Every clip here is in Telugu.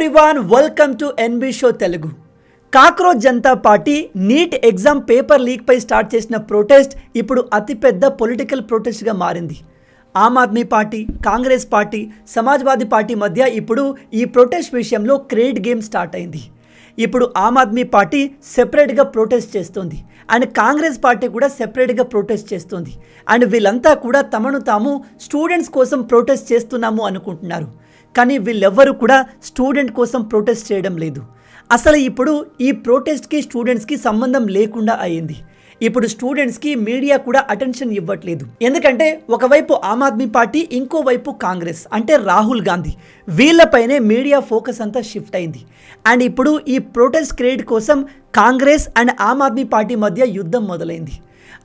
Everyone welcome to NB show Telugu. Cockroach Janata party NEET exam paper leak పై స్టార్ట్ చేసిన ప్రొటెస్ట్ ఇప్పుడు అతిపెద్ద పొలిటికల్ ప్రొటెస్ట్గా మారింది. Aam Aadmi party, Congress party, Samajwadi party మధ్య ఇప్పుడు ఈ ప్రొటెస్ట్ విషయంలో క్రేడ్ గేమ్ స్టార్ట్ అయింది. ఇప్పుడు ఆమ్ ఆద్మీ పార్టీ సెపరేట్గా ప్రొటెస్ట్ చేస్తుంది అండ్ కాంగ్రెస్ పార్టీ కూడా సెపరేట్గా ప్రొటెస్ట్ చేస్తుంది. అండ్ వీళ్ళంతా కూడా తమను తాము స్టూడెంట్స్ కోసం ప్రొటెస్ట్ చేస్తున్నాము అనుకుంటున్నారు. కానీ వీళ్ళెవ్వరూ కూడా స్టూడెంట్ కోసం ప్రొటెస్ట్ చేయడం లేదు. అసలు ఇప్పుడు ఈ ప్రొటెస్ట్కి స్టూడెంట్స్కి సంబంధం లేకుండా అయ్యింది. ఇప్పుడు స్టూడెంట్స్కి మీడియా కూడా అటెన్షన్ ఇవ్వట్లేదు. ఎందుకంటే ఒకవైపు ఆమ్ ఆద్మీ పార్టీ, ఇంకోవైపు కాంగ్రెస్ అంటే రాహుల్ గాంధీ, వీళ్ళపైనే మీడియా ఫోకస్ అంతా షిఫ్ట్ అయింది. అండ్ ఇప్పుడు ఈ ప్రొటెస్ట్ క్రియేట్ కోసం కాంగ్రెస్ అండ్ ఆమ్ ఆద్మీ పార్టీ మధ్య యుద్ధం మొదలైంది.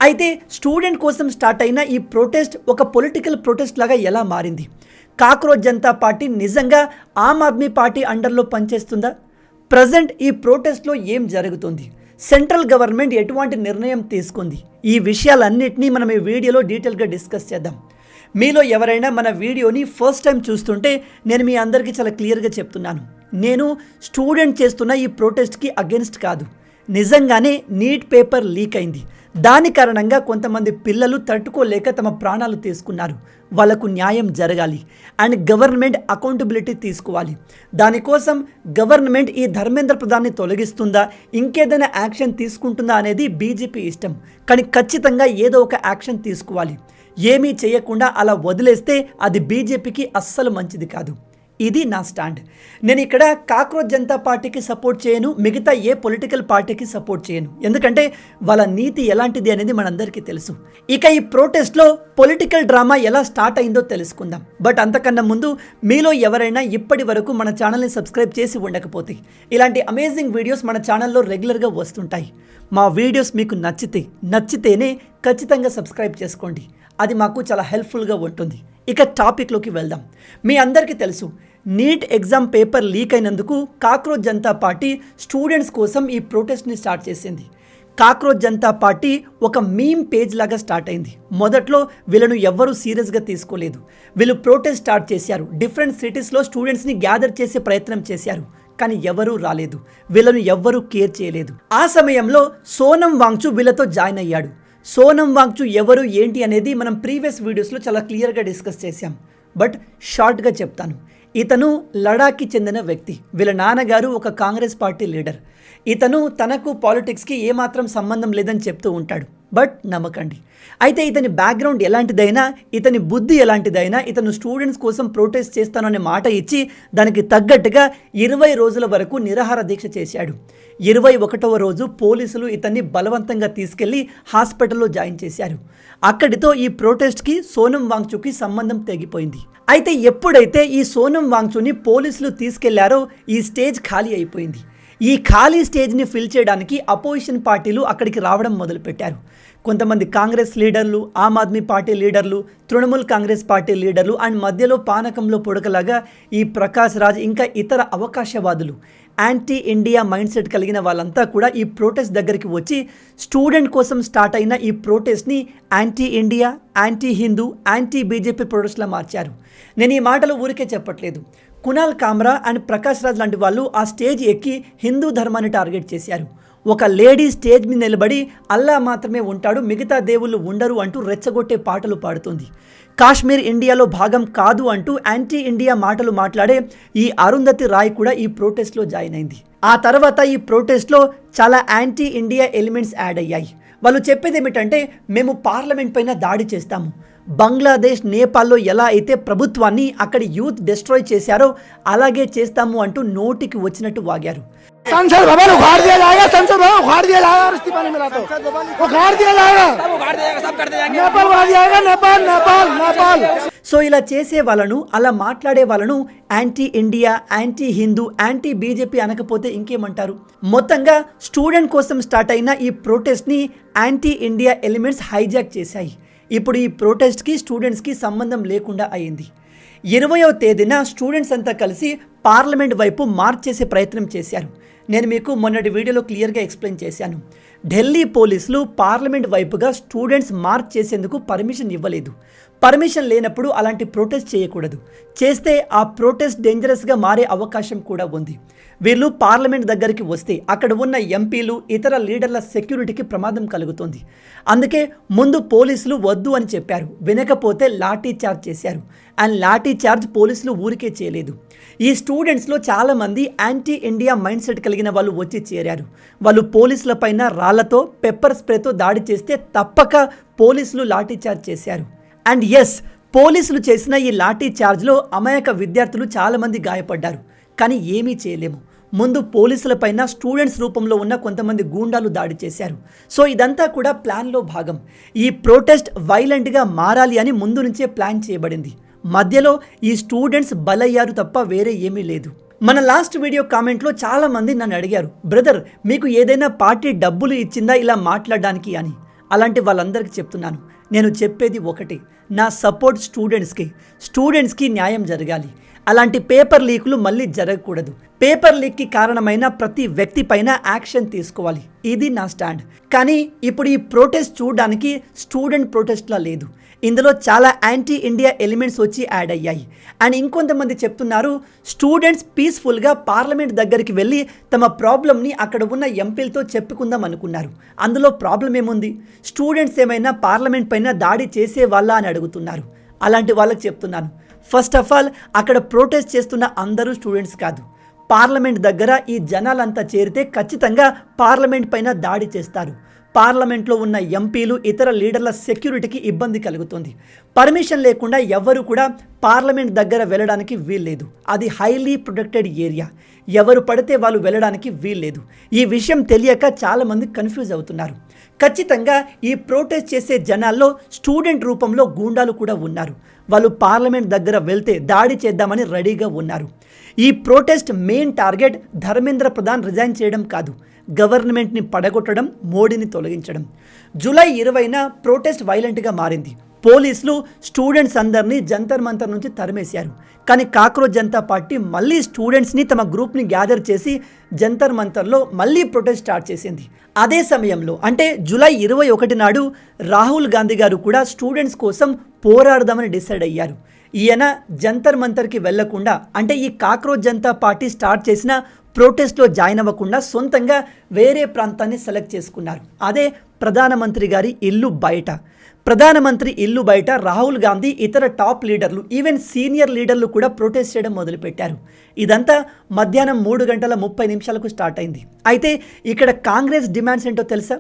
అయితే స్టూడెంట్ కోసం స్టార్ట్ అయిన ఈ ప్రొటెస్ట్ ఒక పొలిటికల్ ప్రొటెస్ట్ లాగా ఎలా మారింది? కాక్రోచ్ జనతా పార్టీ నిజంగా ఆమ్ ఆద్మీ పార్టీ అండర్లో పనిచేస్తుందా? ప్రజెంట్ ఈ ప్రొటెస్ట్లో ఏం జరుగుతుంది? సెంట్రల్ గవర్నమెంట్ ఎటువంటి నిర్ణయం తీసుకుంది? ఈ విషయాలన్నింటినీ మనం ఈ వీడియోలో డీటెయిల్గా డిస్కస్ చేద్దాం. మీలో ఎవరైనా మన వీడియోని ఫస్ట్ టైం చూస్తుంటే నేను మీ అందరికీ చాలా క్లియర్గా చెప్తున్నాను, నేను స్టూడెంట్ చేస్తున్న ఈ ప్రొటెస్ట్కి అగెన్స్ట్ కాదు. నిజంగానే నీట్ పేపర్ లీక్ అయింది. దాని కారణంగా కొంతమంది పిల్లలు తట్టుకోలేక తమ ప్రాణాలు తీసుకున్నారు. వాళ్ళకు న్యాయం జరగాలి అండ్ గవర్నమెంట్ అకౌంటబిలిటీ తీసుకోవాలి. దానికోసం గవర్నమెంట్ ఈ ధర్మేంద్ర ప్రధాన్ని తొలగిస్తుందా, ఇంకేదైనా యాక్షన్ తీసుకుంటుందా అనేది బీజేపీ ఇష్టం. కానీ ఖచ్చితంగా ఏదో ఒక యాక్షన్ తీసుకోవాలి. ఏమీ చేయకుండా అలా వదిలేస్తే అది బీజేపీకి అస్సలు మంచిది కాదు. ఇది నా స్టాండ్. నేను ఇక్కడ కాక్రోచ్ జనతా పార్టీకి సపోర్ట్ చేయను, మిగతా ఏ పొలిటికల్ పార్టీకి సపోర్ట్ చేయను. ఎందుకంటే వాళ్ళ నీతి ఎలాంటిది అనేది మనందరికీ తెలుసు. ఇక ఈ ప్రొటెస్ట్లో పొలిటికల్ డ్రామా ఎలా స్టార్ట్ అయిందో తెలుసుకుందాం. బట్ అంతకన్నా ముందు మీలో ఎవరైనా ఇప్పటి వరకు మన ఛానల్ని సబ్స్క్రైబ్ చేసి ఉండకపోతే ఇలాంటి అమేజింగ్ వీడియోస్ మన ఛానల్లో రెగ్యులర్గా వస్తుంటాయి. మా వీడియోస్ మీకు నచ్చితేనే ఖచ్చితంగా సబ్స్క్రైబ్ చేసుకోండి. అది మాకు చాలా హెల్ప్ఫుల్గా ఉంటుంది. ఇక టాపిక్లోకి వెళ్దాం. మీ అందరికీ తెలుసు, నీట్ ఎగ్జామ్ పేపర్ లీక్ అయినందుకు కాక్రోచ్ జనతా పార్టీ స్టూడెంట్స్ కోసం ఈ ప్రొటెస్ట్ని స్టార్ట్ చేసింది. కాక్రోచ్ జనతా పార్టీ ఒక మీమ్ పేజ్ లాగా స్టార్ట్ అయింది. మొదట్లో వీళ్ళను ఎవ్వరూ సీరియస్గా తీసుకోలేదు. వీళ్ళు ప్రొటెస్ట్ స్టార్ట్ చేశారు. డిఫరెంట్ సిటీస్లో స్టూడెంట్స్ని గ్యాదర్ చేసే ప్రయత్నం చేశారు. కానీ ఎవరూ రాలేదు. వీళ్ళను ఎవ్వరూ కేర్ చేయలేదు. ఆ సమయంలో సోనం వాంగ్చు వీళ్ళతో జాయిన్ అయ్యాడు. సోనం వాంగ్చు ఎవరు ఏంటి అనేది మనం ప్రీవియస్ వీడియోస్లో చాలా క్లియర్గా డిస్కస్ చేశాం. బట్ షార్ట్గా చెప్తాను. ఇతను లడాఖ్కి చెందిన వ్యక్తి. వీళ్ళ నాన్నగారు ఒక కాంగ్రెస్ పార్టీ లీడర్. ఇతను తనకు పాలిటిక్స్కి ఏమాత్రం సంబంధం లేదని చెప్తూ ఉంటాడు. బట్ నమ్మకండి. అయితే ఇతని బ్యాక్గ్రౌండ్ ఎలాంటిదైనా, ఇతని బుద్ధి ఎలాంటిదైనా, ఇతను స్టూడెంట్స్ కోసం ప్రొటెస్ట్ చేస్తాననే మాట ఇచ్చి దానికి తగ్గట్టుగా 20 రోజుల వరకు నిరాహార దీక్ష చేశాడు. 21వ రోజు పోలీసులు ఇతన్ని బలవంతంగా తీసుకెళ్లి హాస్పిటల్లో జాయిన్ చేశారు. అక్కడితో ఈ ప్రొటెస్ట్కి సోనం వాంగ్చుకి సంబంధం తెగిపోయింది. అయితే ఎప్పుడైతే ఈ సోనం వాంగ్చుని పోలీసులు తీసుకెళ్లారో ఈ స్టేజ్ ఖాళీ అయిపోయింది. ఈ ఖాళీ స్టేజ్ని ఫిల్ చేయడానికి అపోజిషన్ పార్టీలు అక్కడికి రావడం మొదలుపెట్టారు. కొంతమంది కాంగ్రెస్ లీడర్లు, ఆమ్ ఆద్మీ పార్టీ లీడర్లు, తృణమూల్ కాంగ్రెస్ పార్టీ లీడర్లు అండ్ మధ్యలో పానకంలో పొడకలాగా ఈ ప్రకాష్ రాజ్ ఇంకా ఇతర అవకాశవాదులు, యాంటీ ఇండియా మైండ్ సెట్ కలిగిన వాళ్ళంతా కూడా ఈ ప్రొటెస్ట్ దగ్గరికి వచ్చి స్టూడెంట్ కోసం స్టార్ట్ అయిన ఈ ప్రొటెస్ట్ని anti India, anti Hindu, anti BJP ప్రొటెస్ట్లా మార్చారు. నేను ఈ మాటలు ఊరికే చెప్పట్లేదు. కునాల్ కామ్రా అండ్ ప్రకాష్ రాజ్ లాంటి వాళ్ళు ఆ స్టేజ్ ఎక్కి హిందూ ధర్మాన్ని టార్గెట్ చేశారు. ఒక లేడీ స్టేజ్ మీద నిలబడి అల్లా మాత్రమే ఉంటాడు, మిగతా దేవుళ్ళు ఉండరు అంటూ రెచ్చగొట్టే పాటలు పాడుతుంది. కాశ్మీర్ ఇండియాలో భాగం కాదు అంటూ యాంటీ ఇండియా మాటలు మాట్లాడే ఈ అరుంధతి రాయ్ కూడా ఈ ప్రొటెస్ట్లో జాయిన్ అయింది. ఆ తర్వాత ఈ ప్రొటెస్ట్లో చాలా యాంటీ ఇండియా ఎలిమెంట్స్ యాడ్ అయ్యాయి. వాళ్ళు చెప్పేది ఏమిటంటే, మేము పార్లమెంట్ పైన దాడి చేస్తాము, బంగ్లాదేశ్, నేపాల్లో ఎలా అయితే ప్రభుత్వాన్ని అక్కడి యూత్ డిస్ట్రాయ్ చేశారో అలాగే చేస్తాము అంటూ నోటికి వచ్చినట్టు వాగారు. संसद भवन उखाड़ दिया जाएगा, संसद भवन उखाड़ दिया जाएगा और इस्तीफा नहीं मिला तो उखाड़ दिया जाएगा, सब कर दिया जाएगा, नेपाल उखाड़ दिया जाएगा, नेपाल। సో ఇలా చేసే వాళ్ళను, అలా మాట్లాడే వాళ్ళను anti India, anti Hindu, anti BJP అనకపోతే ఇంకేమంటారు? మొత్తంగా స్టూడెంట్ కోసం స్టార్ట్ అయిన ఈ ప్రొటెస్ట్ని యాంటీ ఇండియా ఎలిమెంట్స్ హైజాక్ చేశాయి. ఇప్పుడు ఈ ప్రొటెస్ట్కి స్టూడెంట్స్కి సంబంధం లేకుండా అయింది. 20వ తేదీన స్టూడెంట్స్ అంతా కలిసి పార్లమెంట్ వైపు మార్చ్ చేసే ప్రయత్నం చేశారు. నేను మీకు మొన్నటి వీడియోలో క్లియర్గా ఎక్స్ప్లెయిన్ చేశాను. ఢిల్లీ పోలీసులు పార్లమెంట్ వైపుగా స్టూడెంట్స్ మార్చ్ చేసేందుకు పర్మిషన్ ఇవ్వలేదు. పర్మిషన్ లేనప్పుడు అలాంటి ప్రొటెస్ట్ చేయకూడదు. చేస్తే ఆ ప్రొటెస్ట్ డేంజరస్గా మారే అవకాశం కూడా ఉంది. వీళ్ళు పార్లమెంట్ దగ్గరికి వస్తే అక్కడ ఉన్న ఎంపీలు ఇతర లీడర్ల సెక్యూరిటీకి ప్రమాదం కలుగుతుంది. అందుకే ముందు పోలీసులు వద్దు అని చెప్పారు. వినకపోతే లాఠీ చార్జ్ చేశారు. అండ్ లాఠీ చార్జ్ పోలీసులు ఊరికే చేయలేదు. ఈ స్టూడెంట్స్లో చాలామంది యాంటీ ఇండియా మైండ్ సెట్ కలిగిన వాళ్ళు వచ్చి చేరారు. వాళ్ళు పోలీసుల పైన రాళ్లతో పెప్పర్ స్ప్రేతో దాడి చేస్తే తప్పక పోలీసులు లాఠీ చార్జ్ చేశారు. అండ్ ఎస్, పోలీసులు చేసిన ఈ లాఠీ చార్జ్లో అమాయక విద్యార్థులు చాలామంది గాయపడ్డారు. కానీ ఏమీ చేయలేము. ముందు పోలీసులపైన స్టూడెంట్స్ రూపంలో ఉన్న కొంతమంది గూండాలు దాడి చేశారు. సో ఇదంతా కూడా ప్లాన్లో భాగం. ఈ ప్రొటెస్ట్ వైలెంట్గా మారాలి అని ముందు నుంచే ప్లాన్ చేయబడింది. మధ్యలో ఈ స్టూడెంట్స్ బలయ్యారు తప్ప వేరే ఏమీ లేదు. మన లాస్ట్ వీడియో కామెంట్లో చాలామంది నన్ను అడిగారు, బ్రదర్ మీకు ఏదైనా పార్టీ డబ్బులు ఇచ్చిందా ఇలా మాట్లాడడానికి అని. అలాంటి వాళ్ళందరికీ చెప్తున్నాను, నేను చెప్పేది ఒకటి, నా సపోర్ట్ స్టూడెంట్స్కి న్యాయం జరగాలి. అలాంటి పేపర్ లీకులు మళ్ళీ జరగకూడదు. పేపర్ లీక్కి కారణమైన ప్రతి వ్యక్తి పైన యాక్షన్ తీసుకోవాలి. ఇది నా స్టాండ్. కానీ ఇప్పుడు ఈ ప్రొటెస్ట్ చూడడానికి స్టూడెంట్ ప్రొటెస్ట్లా లేదు. ఇందులో చాలా యాంటీ ఇండియా ఎలిమెంట్స్ వచ్చి యాడ్ అయ్యాయి. అండ్ ఇంకొంతమంది చెప్తున్నారు స్టూడెంట్స్ పీస్ఫుల్గా పార్లమెంట్ దగ్గరికి వెళ్ళి తమ ప్రాబ్లమ్ని అక్కడ ఉన్న ఎంపీలతో చెప్పుకుందాం అనుకున్నారు. అందులో ప్రాబ్లం ఏముంది? స్టూడెంట్స్ ఏమైనా పార్లమెంట్ పైన దాడి చేసే వాళ్ళ అని అడుగుతున్నారు. అలాంటి వాళ్ళకి చెప్తున్నాను, ఫస్ట్ ఆఫ్ ఆల్ అక్కడ ప్రొటెస్ట్ చేస్తున్న అందరూ స్టూడెంట్స్ కాదు. పార్లమెంట్ దగ్గర ఈ జనాలంతా చేరితే ఖచ్చితంగా పార్లమెంట్ పైన దాడి చేస్తారు. పార్లమెంట్లో ఉన్న ఎంపీలు ఇతర లీడర్ల సెక్యూరిటీకి ఇబ్బంది కలుగుతుంది. పర్మిషన్ లేకుండా ఎవ్వరూ కూడా పార్లమెంట్ దగ్గర వెళ్ళడానికి వీల్లేదు. అది హైలీ ప్రొటెక్టెడ్ ఏరియా. ఎవరు పడితే వాళ్ళు వెళ్ళడానికి వీల్లేదు. ఈ విషయం తెలియక చాలామంది కన్ఫ్యూజ్ అవుతున్నారు. ఖచ్చితంగా ఈ ప్రొటెస్ట్ చేసే జనాల్లో స్టూడెంట్ రూపంలో గూండాలు కూడా ఉన్నారు. వాళ్ళు పార్లమెంట్ దగ్గర వెళ్తే దాడి చేద్దామని రెడీగా ఉన్నారు. ఈ protest main target Dharmendra Pradhan resign చేయడం కాదు, గవర్నమెంట్ని పడగొట్టడం, మోడీని తొలగించడం. జూలై 20న ప్రొటెస్ట్ వైలెంట్గా మారింది. పోలీసులు స్టూడెంట్స్ అందరినీ జంతర్ మంతర్ నుంచి తరిమేశారు. కానీ కాక్రోచ్ జనతా పార్టీ మళ్ళీ స్టూడెంట్స్ని తమ గ్రూప్ని గ్యాదర్ చేసి జంతర్ మంతర్లో మళ్ళీ ప్రొటెస్ట్ స్టార్ట్ చేసింది. అదే సమయంలో అంటే జూలై 21 నాడు రాహుల్ గాంధీ గారు కూడా స్టూడెంట్స్ కోసం పోరాడదామని డిసైడ్ అయ్యారు. ఈయన జంతర్ మంతర్కి వెళ్లకుండా, అంటే ఈ కాక్రోచ్ జనతా పార్టీ స్టార్ట్ చేసిన ప్రొటెస్ట్లో జాయిన్ అవ్వకుండా సొంతంగా వేరే ప్రాంతాన్ని సెలెక్ట్ చేసుకున్నారు. అదే ప్రధానమంత్రి గారి ఇల్లు బయట. ప్రధానమంత్రి ఇల్లు బయట రాహుల్ గాంధీ ఇతర టాప్ లీడర్లు, ఈవెన్ సీనియర్ లీడర్లు కూడా ప్రొటెస్ట్ చేయడం మొదలుపెట్టారు. ఇదంతా మధ్యాహ్నం 3:30 స్టార్ట్ అయింది. అయితే ఇక్కడ కాంగ్రెస్ డిమాండ్స్ ఏంటో తెలుసా?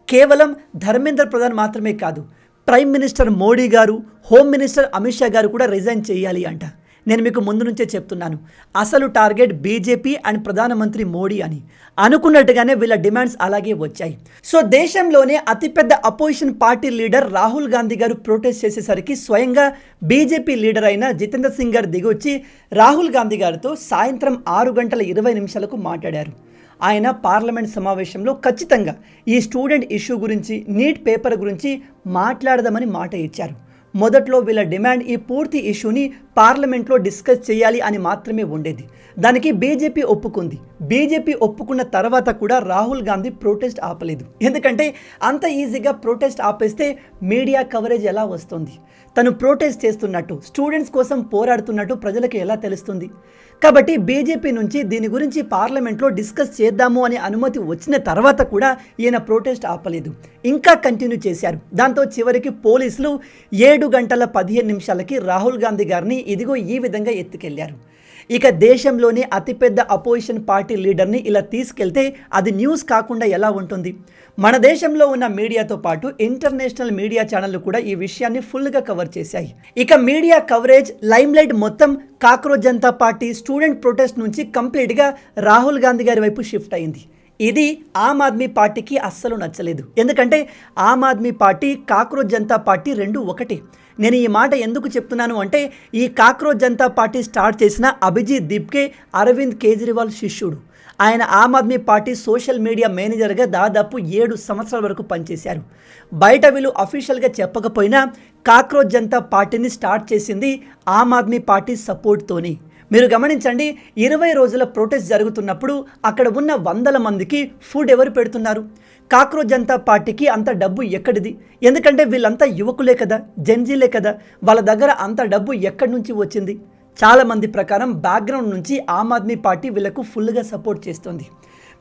కేవలం ధర్మేంద్ర ప్రధాన్ మాత్రమే కాదు, ప్రైమ్ మినిస్టర్ మోడీ గారు, హోమ్ మినిస్టర్ అమిత్ షా గారు కూడా రిజైన్ చేయాలి అంట. నేను మీకు ముందు నుంచే చెప్తున్నాను, అసలు టార్గెట్ బీజేపీ అండ్ ప్రధానమంత్రి మోడీ అని. అనుకున్నట్టుగానే వీళ్ళ డిమాండ్స్ అలాగే వచ్చాయి. సో దేశంలోనే అతిపెద్ద opposition party leader Rahul Gandhi గారు ప్రొటెస్ట్ చేసేసరికి స్వయంగా బీజేపీ లీడర్ అయిన జితేంద్ర సింగ్ గారు దిగొచ్చి రాహుల్ గాంధీ గారితో సాయంత్రం 6:20 మాట్లాడారు. ఆయన పార్లమెంట్ సమావేశంలో ఖచ్చితంగా ఈ స్టూడెంట్ ఇష్యూ గురించి, నీట్ పేపర్ గురించి మాట్లాడదామని మాట ఇచ్చారు. మొదట్లో వీళ్ళ డిమాండ్ ఈ పూర్తి ఇష్యూని పార్లమెంట్లో డిస్కస్ చేయాలి అని మాత్రమే ఉండేది. దానికి బీజేపీ ఒప్పుకుంది. బీజేపీ ఒప్పుకున్న తర్వాత కూడా రాహుల్ గాంధీ ప్రొటెస్ట్ ఆపలేదు. ఎందుకంటే అంత ఈజీగా ప్రొటెస్ట్ ఆపేస్తే మీడియా కవరేజ్ ఎలా వస్తుంది? తను ప్రొటెస్ట్ చేస్తున్నట్టు, స్టూడెంట్స్ కోసం పోరాడుతున్నట్టు ప్రజలకు ఎలా తెలుస్తుంది? కాబట్టి బీజేపీ నుంచి దీని గురించి పార్లమెంట్లో డిస్కస్ చేద్దాము అనే అనుమతి వచ్చిన తర్వాత కూడా ఈయన ప్రొటెస్ట్ ఆపలేదు, ఇంకా కంటిన్యూ చేశారు. దాంతో చివరికి పోలీసులు 7:15 రాహుల్ గాంధీ గారిని ఇదిగో ఈ విధంగా ఎత్తుకెళ్లారు. ఇక దేశంలోనే అతిపెద్ద అపోజిషన్ పార్టీ లీడర్ని ఇలా తీసుకెళ్తే అది న్యూస్ కాకుండా ఎలా ఉంటుంది? మన దేశంలో ఉన్న మీడియాతో పాటు ఇంటర్నేషనల్ మీడియా ఛానళ్లు కూడా ఈ విషయాన్ని ఫుల్గా కవర్ చేశాయి. ఇక మీడియా కవరేజ్, లైమ్లైట్ మొత్తం cockroach Janata party student protest నుంచి కంప్లీట్గా రాహుల్ గాంధీ గారి వైపు షిఫ్ట్ అయింది. ఇది ఆమ్ ఆద్మీ పార్టీకి అస్సలు నచ్చలేదు. ఎందుకంటే Aam Aadmi party, cockroach Janata party రెండు ఒకటి. నేను ఈ మాట ఎందుకు చెప్తున్నాను అంటే, ఈ కాక్రోచ్ జనతా పార్టీ స్టార్ట్ చేసిన అభిజిత్ దీప్కే అరవింద్ కేజ్రీవాల్ శిష్యుడు. ఆయన ఆమ్ ఆద్మీ పార్టీ సోషల్ మీడియా మేనేజర్గా దాదాపు 7 సంవత్సరాల వరకు పనిచేశారు. బయట వీళ్ళు అఫీషియల్గా చెప్పకపోయినా కాక్రోచ్ జనతా పార్టీని స్టార్ట్ చేసింది ఆమ్ ఆద్మీ పార్టీ సపోర్ట్తోనే. మీరు గమనించండి, 20 రోజుల ప్రొటెస్ట్ జరుగుతున్నప్పుడు అక్కడ ఉన్న 100 మందికి ఫుడ్ ఎవరు పెడుతున్నారు? కాక్రోచ్ జనతా పార్టీకి అంత డబ్బు ఎక్కడిది? ఎందుకంటే వీళ్ళంతా యువకులే కదా, జెన్జీలే కదా, వాళ్ళ దగ్గర అంత డబ్బు ఎక్కడి నుంచి వచ్చింది? చాలామంది ప్రకారం బ్యాక్గ్రౌండ్ నుంచి ఆమ్ ఆద్మీ పార్టీ వీళ్ళకు ఫుల్గా సపోర్ట్ చేస్తుంది.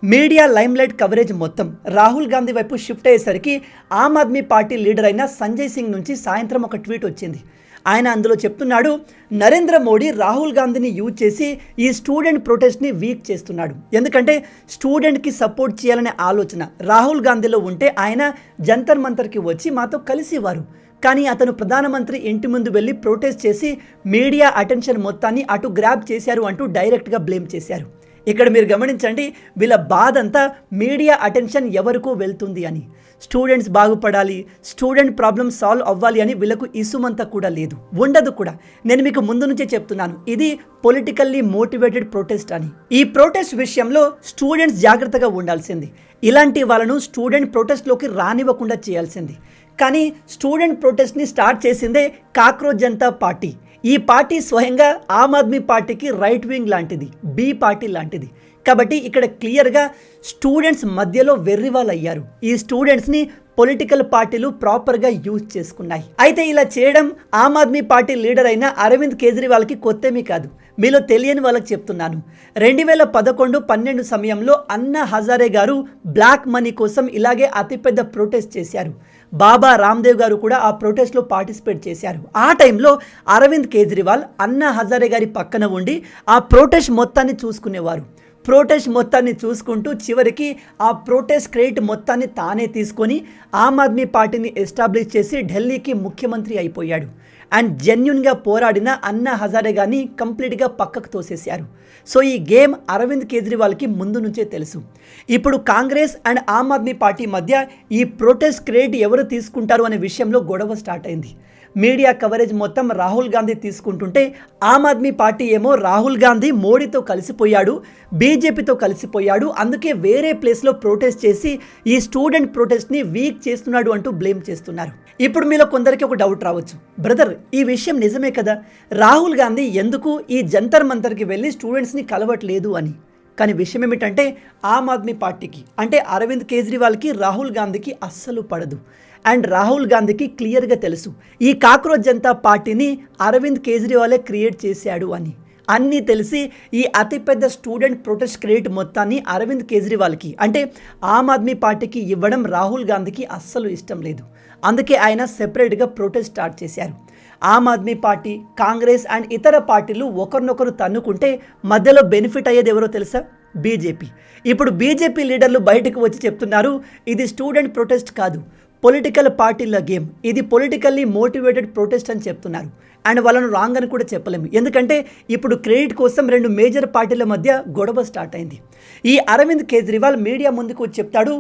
మీడియా లైమ్లైట్ కవరేజ్ మొత్తం రాహుల్ గాంధీ వైపు షిఫ్ట్ అయ్యేసరికి ఆమ్ ఆద్మీ పార్టీ లీడర్ అయిన సంజయ్ సింగ్ నుంచి సాయంత్రం ఒక ట్వీట్ వచ్చింది. ఆయన అందులో చెప్తున్నాడు, నరేంద్ర మోడీ రాహుల్ గాంధీని యూజ్ చేసి ఈ స్టూడెంట్ ప్రొటెస్ట్ని వీక్ చేస్తున్నాడు. ఎందుకంటే స్టూడెంట్కి సపోర్ట్ చేయాలనే ఆలోచన రాహుల్ గాంధీలో ఉంటే ఆయన జంతర్ మంతర్కి వచ్చి మాతో కలిసేవారు. కానీ అతను ప్రధానమంత్రి ఇంటి ముందు వెళ్ళి ప్రొటెస్ట్ చేసి మీడియా అటెన్షన్ మొత్తాన్ని అటు గ్రాబ్ చేశారు అంటూ డైరెక్ట్గా బ్లేమ్ చేశారు. ఇక్కడ మీరు గమనించండి, వీళ్ళ బాధ అంతా మీడియా అటెన్షన్ ఎవరికో వెళ్తుంది అని. స్టూడెంట్స్ బాగుపడాలి, స్టూడెంట్ ప్రాబ్లమ్ సాల్వ్ అవ్వాలి అని వీళ్ళకు ఇసుమంతా కూడా లేదు, ఉండదు కూడా. నేను మీకు ముందు నుంచే చెప్తున్నాను, ఇది పొలిటికల్లీ మోటివేటెడ్ ప్రొటెస్ట్ అని. ఈ ప్రొటెస్ట్ విషయంలో స్టూడెంట్స్ జాగ్రత్తగా ఉండాల్సింది. ఇలాంటి వాళ్ళను స్టూడెంట్ ప్రొటెస్ట్లోకి రానివ్వకుండా చేయాల్సింది. కానీ స్టూడెంట్ ప్రొటెస్ట్ని స్టార్ట్ చేసిందే కాక్రోచ్ జనతా పార్టీ. ఈ పార్టీ స్వయంగా ఆమ్ ఆద్మీ పార్టీకి రైట్ వింగ్ లాంటిది, బి పార్టీ లాంటిది. కాబట్టి ఇక్కడ క్లియర్గా స్టూడెంట్స్ మధ్యలో వెర్రివాళ్ళు అయ్యారు. ఈ స్టూడెంట్స్ని పొలిటికల్ పార్టీలు ప్రాపర్గా యూజ్ చేసుకున్నాయి. అయితే ఇలా చేయడం ఆమ్ ఆద్మీ పార్టీ లీడర్ అయిన అరవింద్ కేజ్రీవాల్కి కొత్తేమీ కాదు. మీలో తెలియని వాళ్ళకి చెప్తున్నాను, 2011-12 సమయంలో అన్నా హజారే గారు బ్లాక్ మనీ కోసం ఇలాగే అతిపెద్ద ప్రొటెస్ట్ చేశారు. బాబా రామ్దేవ్ గారు కూడా ఆ ప్రొటెస్ట్లో పార్టిసిపేట్ చేశారు. ఆ టైంలో అరవింద్ కేజ్రీవాల్ అన్నా హజారే గారి పక్కన ఉండి ఆ ప్రొటెస్ట్ మొత్తాన్ని చూసుకునేవారు. ప్రొటెస్ట్ మొత్తాన్ని చూసుకుంటూ చివరికి ఆ ప్రొటెస్ట్ క్రెడిట్ మొత్తాన్ని తానే తీసుకొని ఆమ్ ఆద్మీ పార్టీని ఎస్టాబ్లిష్ చేసి ఢిల్లీకి ముఖ్యమంత్రి అయిపోయాడు. అండ్ జెన్యున్గా పోరాడిన అన్నా హజారే గారిని కంప్లీట్గా పక్కకు తోసేశారు. సో ఈ గేమ్ అరవింద్ కేజ్రీవాల్కి ముందు నుంచే తెలుసు. ఇప్పుడు కాంగ్రెస్ అండ్ ఆమ్ ఆద్మీ పార్టీ మధ్య ఈ ప్రొటెస్ట్ క్రెడిట్ ఎవరు తీసుకుంటారు అనే విషయంలో గొడవ స్టార్ట్ అయింది. మీడియా కవరేజ్ మొత్తం రాహుల్ గాంధీ తీసుకుంటుంటే ఆమ్ ఆద్మీ పార్టీ ఏమో రాహుల్ గాంధీ మోడీతో కలిసిపోయాడు, బీజేపీతో కలిసిపోయాడు, అందుకే వేరే ప్లేస్లో ప్రొటెస్ట్ చేసి ఈ స్టూడెంట్ ప్రొటెస్ట్ని వీక్ చేస్తున్నాడు అంటూ బ్లేమ్ చేస్తున్నారు. ఇప్పుడు మీలో కొందరికి ఒక డౌట్ రావచ్చు, బ్రదర్ ఈ విషయం నిజమే కదా, రాహుల్ గాంధీ ఎందుకు ఈ జంతర్ మంతర్కి వెళ్ళి స్టూడెంట్స్ని కలవట్లేదు అని. కానీ విషయం ఏమిటంటే ఆమ్ ఆద్మీ పార్టీకి అంటే అరవింద్ కేజ్రీవాల్కి రాహుల్ గాంధీకి అస్సలు పడదు. అండ్ రాహుల్ గాంధీకి క్లియర్గా తెలుసు ఈ కాక్రోచ్ జనతా పార్టీని అరవింద్ కేజ్రీవాలే క్రియేట్ చేశాడు అని. అన్నీ తెలిసి ఈ అతిపెద్ద స్టూడెంట్ ప్రొటెస్ట్ క్రెడిట్ మొత్తాన్ని అరవింద్ కేజ్రీవాల్కి అంటే ఆమ్ ఆద్మీ పార్టీకి ఇవ్వడం రాహుల్ గాంధీకి అస్సలు ఇష్టం లేదు. అందుకే ఆయన సెపరేట్గా ప్రొటెస్ట్ స్టార్ట్ చేశారు. ఆమ్ ఆద్మీ పార్టీ, కాంగ్రెస్ అండ్ ఇతర పార్టీలు ఒకరినొకరు తన్నుకుంటే మధ్యలో బెనిఫిట్ అయ్యేది ఎవరో తెలుసా? బీజేపీ. ఇప్పుడు బీజేపీ లీడర్లు బయటకు వచ్చి చెప్తున్నారు, ఇది స్టూడెంట్ ప్రొటెస్ట్ కాదు, పొలిటికల్ పార్టీల గేమ్, ఇది పొలిటికల్లీ మోటివేటెడ్ ప్రొటెస్ట్ అని చెప్తున్నారు. అండ్ వాళ్ళను రాంగ్ అని కూడా చెప్పలేము, ఎందుకంటే ఇప్పుడు క్రెడిట్ కోసం 2 మేజర్ పార్టీల మధ్య గొడవ స్టార్ట్ అయింది. ఈ అరవింద్ కేజ్రీవాల్ మీడియా ముందుకు వచ్చి చెప్తాడు,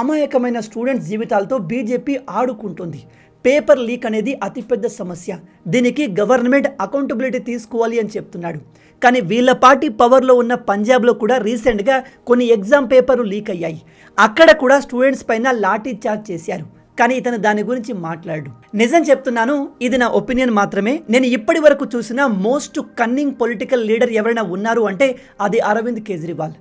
అమాయకమైన స్టూడెంట్స్ జీవితాలతో బీజేపీ ఆడుకుంటుంది, పేపర్ లీక్ అనేది అతిపెద్ద సమస్య, దీనికి గవర్నమెంట్ అకౌంటబిలిటీ తీసుకోవాలి అని చెప్తున్నాడు. కానీ వీళ్ళ పార్టీ పవర్లో ఉన్న పంజాబ్లో కూడా రీసెంట్గా కొన్ని ఎగ్జామ్ పేపర్లు లీక్ అయ్యాయి. అక్కడ కూడా స్టూడెంట్స్ పైన లాఠీ చార్జ్ చేశారు. కానీ ఇతను దాని గురించి మాట్లాడు. నిజం చెప్తున్నాను, ఇది నా ఒపీనియన్ మాత్రమే. నేను ఇప్పటి వరకు చూసిన మోస్ట్ కన్నింగ్ పొలిటికల్ లీడర్ ఎవరైనా ఉన్నారు అంటే అది అరవింద్ కేజ్రీవాల్.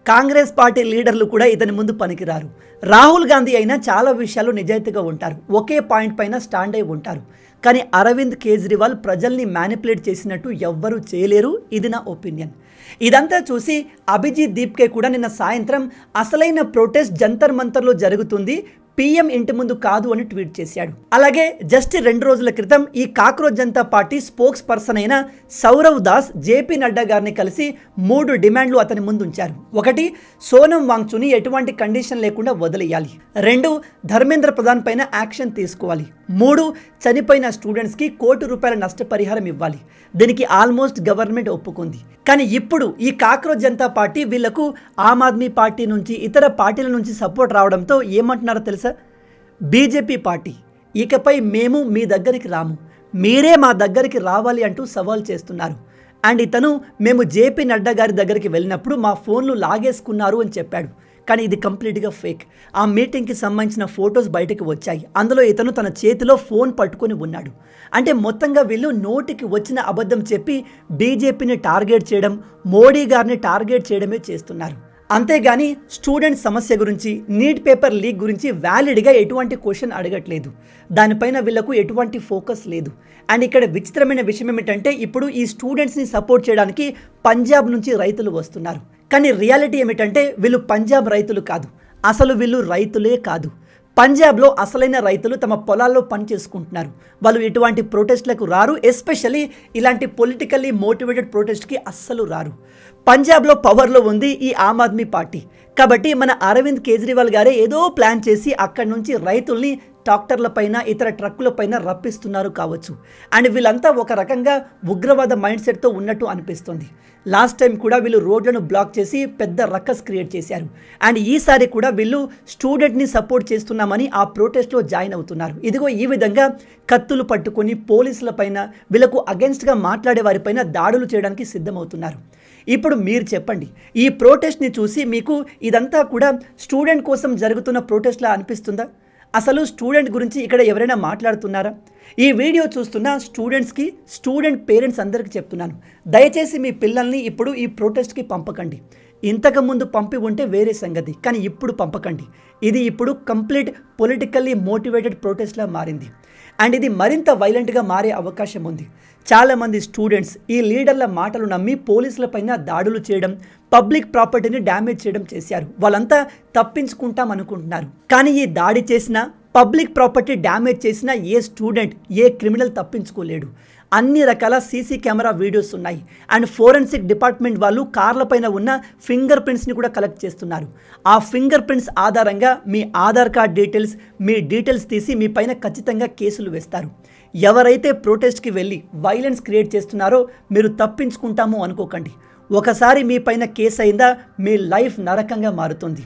కాంగ్రెస్ పార్టీ లీడర్లు కూడా ఇతని ముందు పనికిరారు. రాహుల్ గాంధీ అయినా చాలా విషయాలు నిజాయితీగా ఉంటారు, ఒకే పాయింట్ పైన స్టాండ్ అయి ఉంటారు. కానీ అరవింద్ కేజ్రీవాల్ ప్రజల్ని మ్యానిపులేట్ చేసినట్టు ఎవ్వరూ చేయలేరు, ఇది నా ఒపీనియన్. ఇదంతా చూసి అభిజిత్ దీప్కే కూడా నిన్న సాయంత్రం అసలైన ప్రొటెస్ట్ జంతర్ మంతర్లో జరుగుతుంది, పీఎం ఇంటి ముందు కాదు అని ట్వీట్ చేశాడు. అలాగే జస్ట్ 2 రోజుల క్రితం ఈ cockroach Janata party spokes person అయిన సౌరవ్ దాస్ జేపీ నడ్డా గారిని కలిసి 3 డిమాండ్లు అతని ముందు ఉంచారు. 1, సోనం వాంగ్చుని ఎటువంటి కండిషన్ లేకుండా వదిలేయాలి. 2, ధర్మేంద్ర ప్రధాన్ పైన యాక్షన్ తీసుకోవాలి. 3, చనిపోయిన స్టూడెంట్స్కి ₹1 కోటి నష్టపరిహారం ఇవ్వాలి. దీనికి ఆల్మోస్ట్ గవర్నమెంట్ ఒప్పుకుంది. కానీ ఇప్పుడు ఈ కాక్రోచ్ జనతా పార్టీ వీళ్లకు ఆమ్ ఆద్మీ పార్టీ నుంచి ఇతర పార్టీల నుంచి సపోర్ట్ రావడంతో ఏమంటున్నారో తెలుసా? బీజేపీ పార్టీ ఇకపై మేము మీ దగ్గరికి రాము, మీరే మా దగ్గరికి రావాలి అంటూ సవాల్ చేస్తున్నారు. అండ్ ఇతను మేము జేపీ నడ్డా గారి దగ్గరికి వెళ్ళినప్పుడు మా ఫోన్లు లాగేసుకున్నారు అని చెప్పాడు. కానీ ఇది కంప్లీట్గా ఫేక్. ఆ మీటింగ్కి సంబంధించిన ఫొటోస్ బయటకు వచ్చాయి. అందులో ఇతను తన చేతిలో ఫోన్ పట్టుకొని ఉన్నాడు. అంటే మొత్తంగా వీళ్ళు నోటికి వచ్చిన అబద్ధం చెప్పి బీజేపీని టార్గెట్ చేయడం, మోడీ గారిని టార్గెట్ చేయడమే చేస్తున్నారు. అంతేగాని స్టూడెంట్ సమస్య గురించి నీట్ పేపర్ లీక్ గురించి వ్యాలిడ్గా ఎటువంటి క్వశ్చన్ అడగట్లేదు. దానిపైన వీళ్ళకు ఎటువంటి ఫోకస్ లేదు. అండ్ ఇక్కడ విచిత్రమైన విషయం ఏమిటంటే ఇప్పుడు ఈ స్టూడెంట్స్ని సపోర్ట్ చేయడానికి పంజాబ్ నుంచి రైతులు వస్తున్నారు. కానీ రియాలిటీ ఏమిటంటే వీళ్ళు పంజాబ్ రైతులు కాదు, అసలు వీళ్ళు రైతులే కాదు. పంజాబ్లో అసలైన రైతులు తమ పొలాల్లో పని చేసుకుంటున్నారు. వాళ్ళు ఎటువంటి ప్రొటెస్ట్లకు రారు, ఎస్పెషల్లీ ఇలాంటి పొలిటికల్లీ మోటివేటెడ్ ప్రొటెస్ట్కి అస్సలు రారు. పంజాబ్లో పవర్లో ఉంది ఈ ఆమ్ ఆద్మీ పార్టీ. కాబట్టి మన అరవింద్ కేజ్రీవాల్ గారే ఏదో ప్లాన్ చేసి అక్కడి నుంచి రైతుల్ని ట్రాక్టర్ల పైన ఇతర ట్రక్కుల పైన రప్పిస్తున్నారు కావచ్చు. అండ్ వీళ్ళంతా ఒక రకంగా ఉగ్రవాద మైండ్ సెట్తో ఉన్నట్టు అనిపిస్తుంది. లాస్ట్ టైం కూడా వీళ్ళు రోడ్లను బ్లాక్ చేసి పెద్ద రక్కస్ క్రియేట్ చేశారు. అండ్ ఈసారి కూడా వీళ్ళు స్టూడెంట్ని సపోర్ట్ చేస్తున్నామని ఆ ప్రొటెస్ట్లో జాయిన్ అవుతున్నారు. ఇదిగో ఈ విధంగా కత్తులు పట్టుకొని పోలీసుల పైన వీళ్ళకు అగెన్స్ట్గా మాట్లాడే వారిపైన దాడులు చేయడానికి సిద్ధమవుతున్నారు. ఇప్పుడు మీరు చెప్పండి, ఈ ప్రొటెస్ట్ని చూసి మీకు ఇదంతా కూడా స్టూడెంట్ కోసం జరుగుతున్న ప్రొటెస్ట్లా అనిపిస్తుందా? అసలు స్టూడెంట్ గురించి ఇక్కడ ఎవరైనా మాట్లాడుతున్నారా? ఈ వీడియో చూస్తున్న స్టూడెంట్స్కి, స్టూడెంట్ పేరెంట్స్ అందరికీ చెప్తున్నాను, దయచేసి మీ పిల్లల్ని ఇప్పుడు ఈ ప్రొటెస్ట్కి పంపకండి. ఇంతకుముందు పంపి ఉంటే వేరే సంగతి, కానీ ఇప్పుడు పంపకండి. ఇది ఇప్పుడు కంప్లీట్ పొలిటికల్లీ మోటివేటెడ్ ప్రొటెస్ట్లా మారింది. అండ్ ఇది మరింత వైలెంట్గా మారే అవకాశం ఉంది. చాలామంది స్టూడెంట్స్ ఈ లీడర్ల మాటలు నమ్మి పోలీసుల పైన దాడులు చేయడం, పబ్లిక్ ప్రాపర్టీని డ్యామేజ్ చేయడం చేశారు. వాళ్ళంతా తప్పించుకుంటాం అనుకుంటున్నారు. కానీ ఈ దాడి చేసిన, పబ్లిక్ ప్రాపర్టీ డ్యామేజ్ చేసిన ఏ స్టూడెంట్, ఏ క్రిమినల్ తప్పించుకోలేడు. అన్ని రకాల సీసీ కెమెరా వీడియోస్ ఉన్నాయి. అండ్ ఫోరెన్సిక్ డిపార్ట్మెంట్ వాళ్ళు కార్లపైన ఉన్న ఫింగర్ ప్రింట్స్ని కూడా కలెక్ట్ చేస్తున్నారు. ఆ ఫింగర్ ప్రింట్స్ ఆధారంగా మీ ఆధార్ కార్డ్ డీటెయిల్స్, మీ డీటెయిల్స్ తీసి మీ పైన ఖచ్చితంగా కేసులు వేస్తారు. ఎవరైతే ప్రొటెస్ట్కి వెళ్ళి వైలెన్స్ క్రియేట్ చేస్తున్నారో మీరు తప్పించుకుంటాము అనుకోకండి. ఒకసారి మీ పైన కేసు అయిందా మీ లైఫ్ నరకంగా మారుతుంది.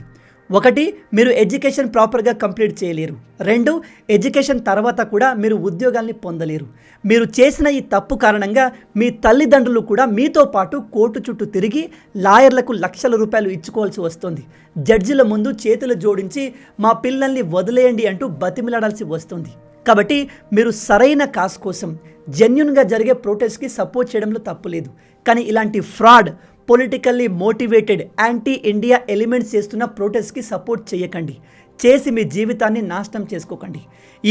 ఒకటి, మీరు ఎడ్యుకేషన్ ప్రాపర్గా కంప్లీట్ చేయలేరు. రెండు, ఎడ్యుకేషన్ తర్వాత కూడా మీరు ఉద్యోగాల్ని పొందలేరు. మీరు చేసిన ఈ తప్పు కారణంగా మీ తల్లిదండ్రులు కూడా మీతో పాటు కోర్టు చుట్టూ తిరిగి లాయర్లకు లక్షల రూపాయలు ఇచ్చుకోవాల్సి వస్తుంది. జడ్జిల ముందు చేతులు జోడించి మా పిల్లల్ని వదిలేయండి అంటూ బతిమిలాడాల్సి వస్తుంది. కాబట్టి మీరు సరైన కాజ్ కోసం జెన్యున్గా జరిగే ప్రొటెస్ట్కి సపోర్ట్ చేయడంలో తప్పులేదు. కానీ ఇలాంటి fraud, politically motivated anti India elements చేస్తున్న ప్రొటెస్ట్కి సపోర్ట్ చేయకండి. చేసి మీ జీవితాన్ని నాశనం చేసుకోకండి.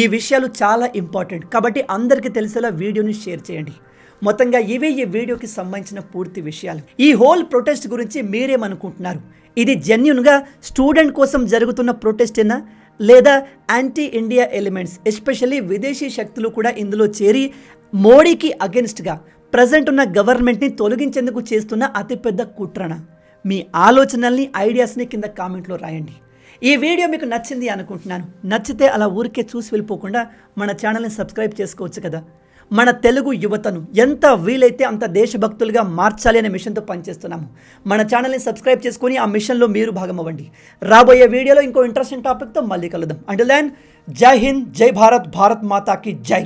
ఈ విషయాలు చాలా ఇంపార్టెంట్. కాబట్టి అందరికీ తెలిసేలా వీడియోని షేర్ చేయండి. మొత్తంగా ఇవే ఈ వీడియోకి సంబంధించిన పూర్తి విషయాలు. ఈ హోల్ ప్రొటెస్ట్ గురించి మీరేమనుకుంటున్నారు? ఇది జెన్యున్గా స్టూడెంట్ కోసం జరుగుతున్న ప్రొటెస్టేనా, లేదా యాంటీ ఇండియా ఎలిమెంట్స్, ఎస్పెషల్లీ విదేశీ శక్తులు కూడా ఇందులో చేరి మోడీకి అగెన్స్ట్గా ప్రజెంట్ ఉన్న గవర్నమెంట్ని తొలగించేందుకు చేస్తున్న అతిపెద్ద కుట్రణ? మీ ఆలోచనల్ని, ఐడియాస్ని కింద కామెంట్లో రాయండి. ఈ వీడియో మీకు నచ్చింది అనుకుంటున్నాను. నచ్చితే అలా ఊరికే చూసి వెళ్ళిపోకుండా మన ఛానల్ని సబ్స్క్రైబ్ చేసుకోవచ్చు కదా. మన తెలుగు యువతను ఎంత వీలైతే అంత దేశభక్తులుగా మార్చాలి అనే మిషన్తో పనిచేస్తున్నాము. మన ఛానల్ని సబ్స్క్రైబ్ చేసుకొని ఆ మిషన్లో మీరు భాగం అవ్వండి. రాబోయే వీడియోలో ఇంకో ఇంట్రెస్టింగ్ టాపిక్తో మళ్ళీ కలుద్దాం. అంటిల్ దెన్, జై హింద్, జై భారత్, భారత్ మాతాకి జై.